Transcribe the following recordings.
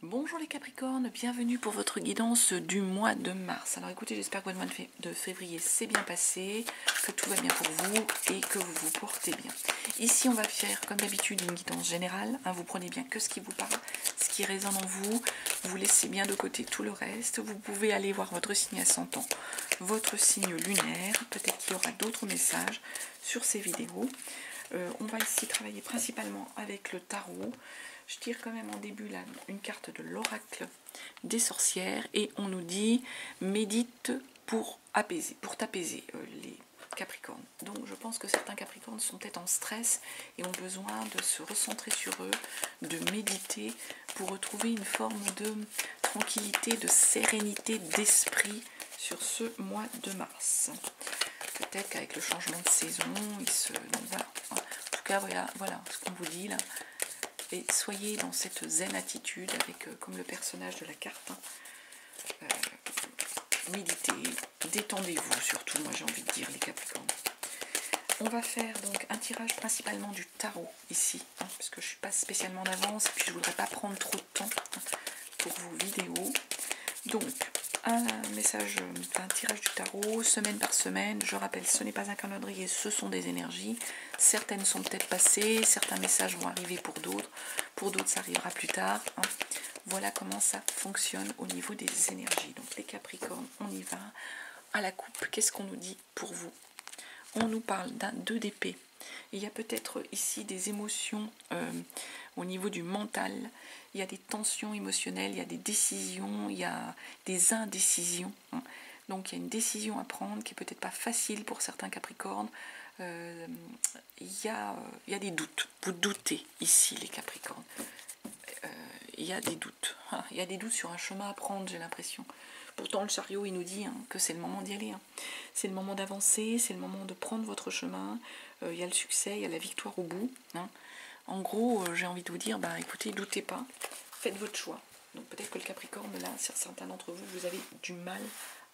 Bonjour les Capricornes, bienvenue pour votre guidance du mois de mars. Alors écoutez, j'espère que votre mois de février s'est bien passé, que tout va bien pour vous et que vous vous portez bien. Ici, on va faire comme d'habitude une guidance générale. Vous prenez bien que ce qui vous parle, ce qui résonne en vous. Vous laissez bien de côté tout le reste. Vous pouvez aller voir votre signe ascendant, votre signe lunaire. Peut-être qu'il y aura d'autres messages sur ces vidéos. On va ici travailler principalement avec le tarot. Je tire quand même en début là une carte de l'oracle des sorcières et on nous dit médite pour apaiser, pour t'apaiser les Capricornes. Donc je pense que certains Capricornes sont peut-être en stress et ont besoin de se recentrer sur eux, de méditer pour retrouver une forme de tranquillité, de sérénité d'esprit sur ce mois de mars. Peut-être qu'avec le changement de saison, donc voilà. En tout cas, voilà ce qu'on vous dit là. Et soyez dans cette zen attitude avec, comme le personnage de la carte, méditez, détendez-vous surtout, moi j'ai envie de dire les Capricornes. On va faire donc un tirage principalement du tarot ici, parce que je ne suis pas spécialement d'avance, et puis je ne voudrais pas prendre trop de temps pour vos vidéos. Donc, un message, un tirage du tarot, semaine par semaine. Je rappelle, ce n'est pas un calendrier, ce sont des énergies. Certaines sont peut-être passées, certains messages vont arriver pour d'autres ça arrivera plus tard. Voilà comment ça fonctionne au niveau des énergies. Donc les Capricornes, on y va. À la coupe, qu'est-ce qu'on nous dit pour vous? On nous parle d'un 2 d'épée. Il y a peut-être ici des émotions au niveau du mental. Il y a des tensions émotionnelles, il y a des décisions, il y a des indécisions. Donc il y a une décision à prendre qui n'est peut-être pas facile pour certains Capricornes. Il y a des doutes. Vous doutez ici les Capricornes. Il y a des doutes. Il y a des doutes sur un chemin à prendre, j'ai l'impression. Pourtant, le chariot, il nous dit que c'est le moment d'y aller. C'est le moment d'avancer, c'est le moment de prendre votre chemin. Il y a le succès, il y a la victoire au bout. En gros, j'ai envie de vous dire, écoutez, doutez pas, faites votre choix. Donc peut-être que le Capricorne, là, certains d'entre vous, vous avez du mal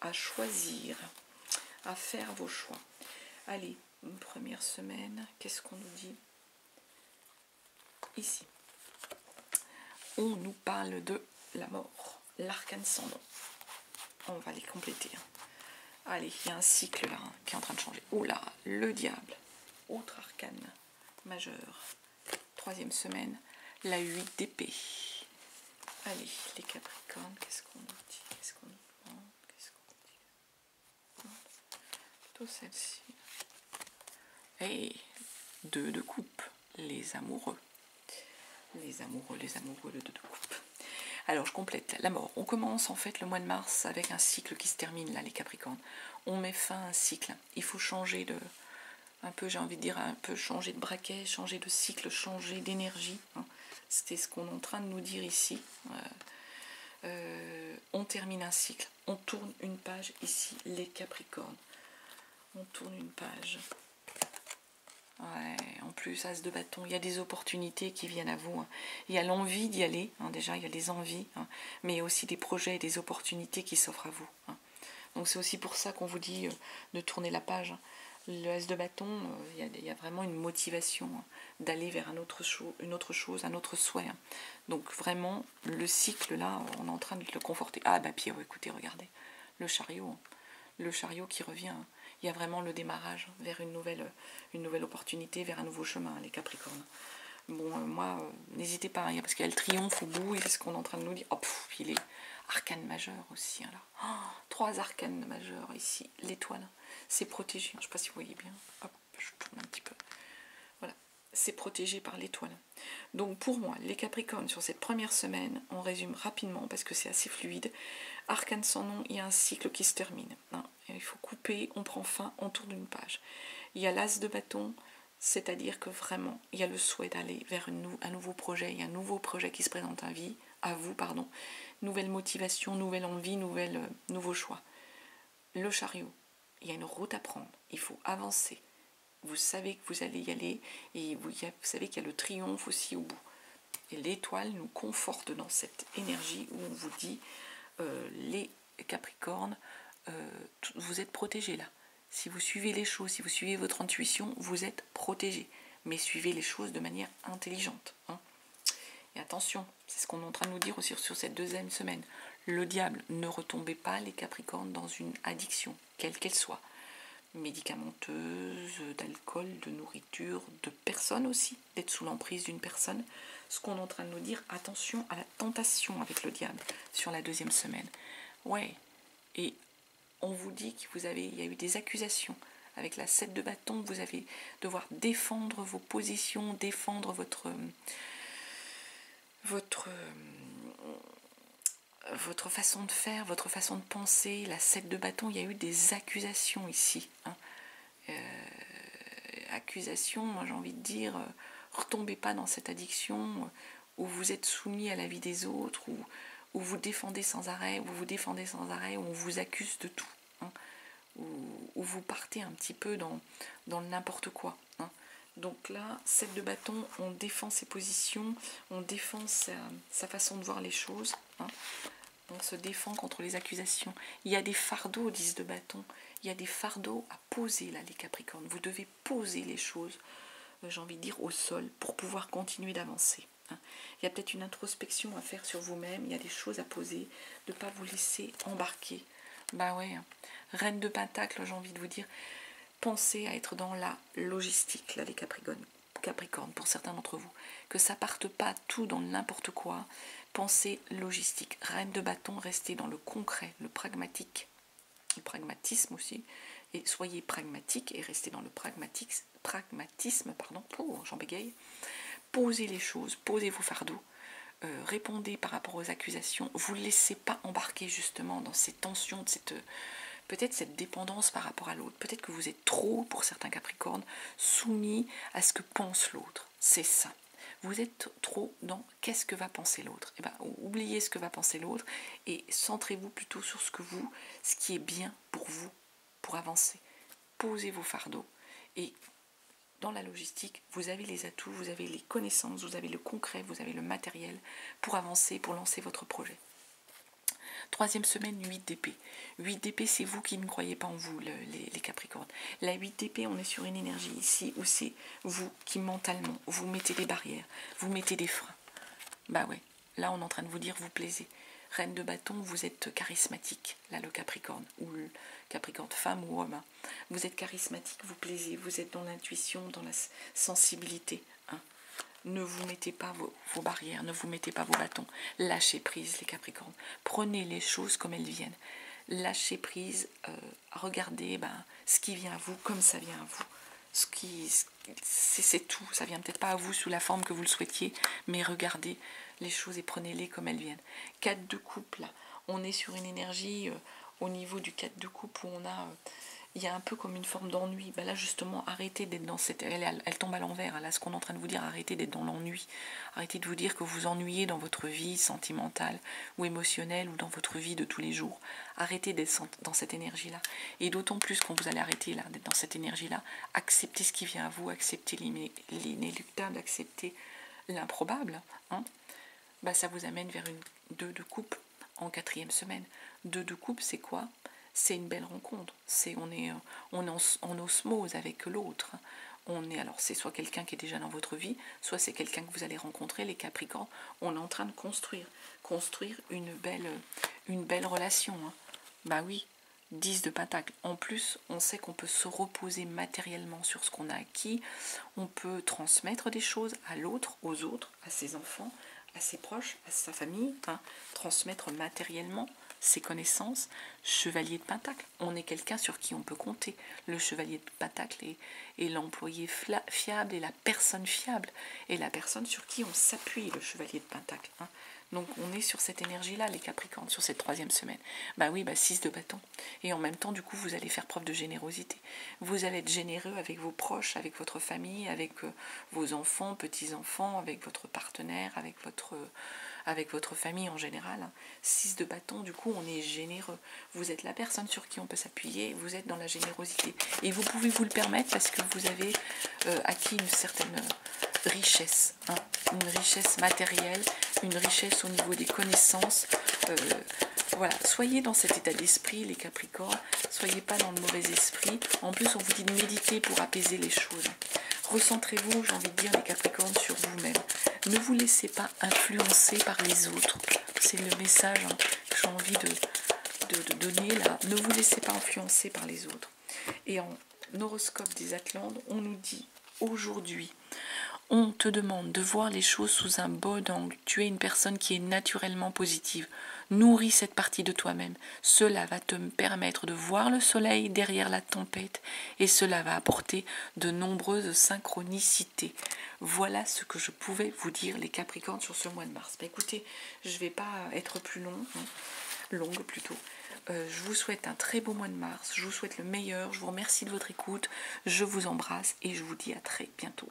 à choisir, à faire vos choix. Allez, une première semaine, qu'est-ce qu'on nous dit ici? On nous parle de la mort, l'arcane sans nom. On va les compléter. Allez, il y a un cycle là qui est en train de changer. Oh là, le diable, autre arcane majeur. Troisième semaine, la 8 d'épée. Allez, les Capricornes, qu'est-ce qu'on nous dit? Qu'est-ce qu'on nous demande? Qu'est-ce qu'on nous dit? Plutôt celle-ci. Et 2 de coupe, les amoureux. Les amoureux, le 2 de coupe. Alors, je complète. La mort. On commence en fait le mois de mars avec un cycle qui se termine là, les Capricornes. On met fin à un cycle. Il faut changer de... un peu, j'ai envie de dire, un peu changer de braquet, changer de cycle, changer d'énergie. C'était ce qu'on est en train de nous dire ici. On termine un cycle. On tourne une page ici, les Capricornes. On tourne une page. Ouais, en plus, as de bâton, il y a des opportunités qui viennent à vous. Il y a l'envie d'y aller, déjà, il y a des envies, mais il y a aussi des projets et des opportunités qui s'offrent à vous. Donc c'est aussi pour ça qu'on vous dit de tourner la page. Le as de bâton, il y a vraiment une motivation d'aller vers une autre chose, un autre souhait. Donc vraiment, le cycle là, on est en train de le conforter. Ah puis écoutez, regardez, le chariot qui revient. Il y a vraiment le démarrage vers une nouvelle opportunité, vers un nouveau chemin, les Capricornes. Bon, moi, n'hésitez pas, parce qu'il y a le triomphe au bout, et c'est ce qu'on est en train de nous dire. Il est arcane majeur aussi, là. 3 arcanes majeurs ici, l'étoile. C'est protégé, je ne sais pas si vous voyez bien. Hop, je tourne un petit peu. Voilà, c'est protégé par l'étoile. Donc pour moi, les Capricornes, sur cette première semaine, on résume rapidement, parce que c'est assez fluide. Arcane sans nom, il y a un cycle qui se termine. Il faut couper, on prend fin, on tourne une page. Il y a l'as de bâton, c'est-à-dire que vraiment, il y a le souhait d'aller vers un nouveau projet, il y a un nouveau projet qui se présente à vous. Nouvelle motivation, nouvelle envie, nouveau choix. Le chariot, il y a une route à prendre, il faut avancer. Vous savez que vous allez y aller et vous savez qu'il y a le triomphe aussi au bout. Et l'étoile nous conforte dans cette énergie où on vous dit, les Capricornes, vous êtes protégés là. Si vous suivez les choses, si vous suivez votre intuition, vous êtes protégés. Mais suivez les choses de manière intelligente. Et attention, c'est ce qu'on est en train de nous dire aussi sur cette deuxième semaine. Le diable, ne retombez pas les Capricornes dans une addiction, quelle qu'elle soit. Médicamenteuse, d'alcool, de nourriture, de personnes aussi, d'être sous l'emprise d'une personne. Ce qu'on est en train de nous dire, attention à la tentation avec le diable sur la deuxième semaine. Ouais, et on vous dit il y a eu des accusations. Avec la 7 de bâton, vous allez devoir défendre vos positions, défendre votre façon de faire, votre façon de penser. La 7 de bâton, il y a eu des accusations ici. Accusations, moi j'ai envie de dire, retombez pas dans cette addiction où vous êtes soumis à la vie des autres, où vous défendez sans arrêt, où on vous accuse de tout. Où vous partez un petit peu dans le n'importe quoi. Donc là, 7 de bâton, on défend ses positions, on défend sa façon de voir les choses. On se défend contre les accusations. Il y a des fardeaux, 10 de bâton. Il y a des fardeaux à poser, là, les Capricornes. Vous devez poser les choses, j'ai envie de dire, au sol, pour pouvoir continuer d'avancer. Il y a peut-être une introspection à faire sur vous-même. Il y a des choses à poser, de ne pas vous laisser embarquer. Bah ouais. Reine de Pentacle, j'ai envie de vous dire, pensez à être dans la logistique, là, les Capricornes, pour certains d'entre vous. Que ça parte pas tout dans n'importe quoi. Pensez logistique. Reine de bâton, restez dans le concret, le pragmatique, le pragmatisme aussi. Et soyez pragmatique et restez dans le pragmatisme, j'en bégaye. Posez les choses, posez vos fardeaux. Répondez par rapport aux accusations. Vous ne laissez pas embarquer justement dans ces tensions, peut-être cette dépendance par rapport à l'autre. Peut-être que vous êtes trop, pour certains Capricornes, soumis à ce que pense l'autre. C'est ça. Vous êtes trop dans qu'est-ce que va penser l'autre. Eh bien, oubliez ce que va penser l'autre et centrez-vous plutôt sur ce qui est bien pour vous, pour avancer. Posez vos fardeaux et dans la logistique, vous avez les atouts, vous avez les connaissances, vous avez le concret, vous avez le matériel pour avancer, pour lancer votre projet. Troisième semaine, 8 d'épée. 8 d'épée, c'est vous qui ne croyez pas en vous, les Capricornes. La 8 d'épée, on est sur une énergie ici où c'est vous qui mentalement, vous mettez des barrières, vous mettez des freins. Bah ouais, là on est en train de vous dire vous plaisez. Reine de bâton, vous êtes charismatique, là le Capricorne, ou le Capricorne femme ou homme. Vous êtes charismatique, vous plaisez, vous êtes dans l'intuition, dans la sensibilité. Ne vous mettez pas vos barrières, ne vous mettez pas vos bâtons. Lâchez prise, les Capricornes. Prenez les choses comme elles viennent. Lâchez prise, regardez ce qui vient à vous comme ça vient à vous. C'est tout. Ça vient peut-être pas à vous sous la forme que vous le souhaitiez, mais regardez les choses et prenez-les comme elles viennent. 4 de coupe, là. On est sur une énergie au niveau du 4 de coupe où il y a un peu comme une forme d'ennui. Là, justement, arrêtez d'être dans cette... Elle tombe à l'envers. Là, ce qu'on est en train de vous dire, arrêtez d'être dans l'ennui. Arrêtez de vous dire que vous ennuyez dans votre vie sentimentale ou émotionnelle ou dans votre vie de tous les jours. Arrêtez d'être dans cette énergie-là. Et d'autant plus quand vous allez arrêter là, d'être dans cette énergie-là, acceptez ce qui vient à vous, acceptez l'inéluctable, acceptez l'improbable. Ça vous amène vers une 2 de coupe en 4e semaine. 2 de coupe, c'est quoi ? C'est une belle rencontre. On est en osmose avec l'autre. C'est soit quelqu'un qui est déjà dans votre vie, soit c'est quelqu'un que vous allez rencontrer, les Capricornes. On est en train de construire une belle relation. Bah oui, 10 de Pentacle. En plus, on sait qu'on peut se reposer matériellement sur ce qu'on a acquis. On peut transmettre des choses à l'autre, aux autres, à ses enfants, à ses proches, à sa famille. Transmettre matériellement ses connaissances. Chevalier de Pentacle, on est quelqu'un sur qui on peut compter. Le chevalier de Pentacle est l'employé fiable et la personne fiable et la personne sur qui on s'appuie, le chevalier de Pentacle. Donc on est sur cette énergie-là, les Capricornes, sur cette 3e semaine. 6 de bâton. Et en même temps, du coup, vous allez faire preuve de générosité. Vous allez être généreux avec vos proches, avec votre famille, avec vos enfants, petits-enfants, avec votre partenaire, avec votre famille en général. 6 de bâton, du coup, on est généreux. Vous êtes la personne sur qui on peut s'appuyer, vous êtes dans la générosité. Et vous pouvez vous le permettre parce que vous avez acquis une certaine richesse, une richesse matérielle, une richesse au niveau des connaissances. Voilà, soyez dans cet état d'esprit, les Capricornes, soyez pas dans le mauvais esprit. En plus, on vous dit de méditer pour apaiser les choses. Recentrez-vous, j'ai envie de dire, les Capricornes, sur vous-même. Ne vous laissez pas influencer par les autres. C'est le message que j'ai envie de donner là. Ne vous laissez pas influencer par les autres. Et en horoscope des Atlantes, on nous dit aujourd'hui, on te demande de voir les choses sous un bon angle. Tu es une personne qui est naturellement positive. Nourris cette partie de toi-même. Cela va te permettre de voir le soleil derrière la tempête et cela va apporter de nombreuses synchronicités. Voilà ce que je pouvais vous dire, les Capricornes, sur ce mois de mars. Écoutez, je ne vais pas être plus longue plutôt. Je vous souhaite un très beau mois de mars. Je vous souhaite le meilleur. Je vous remercie de votre écoute. Je vous embrasse et je vous dis à très bientôt.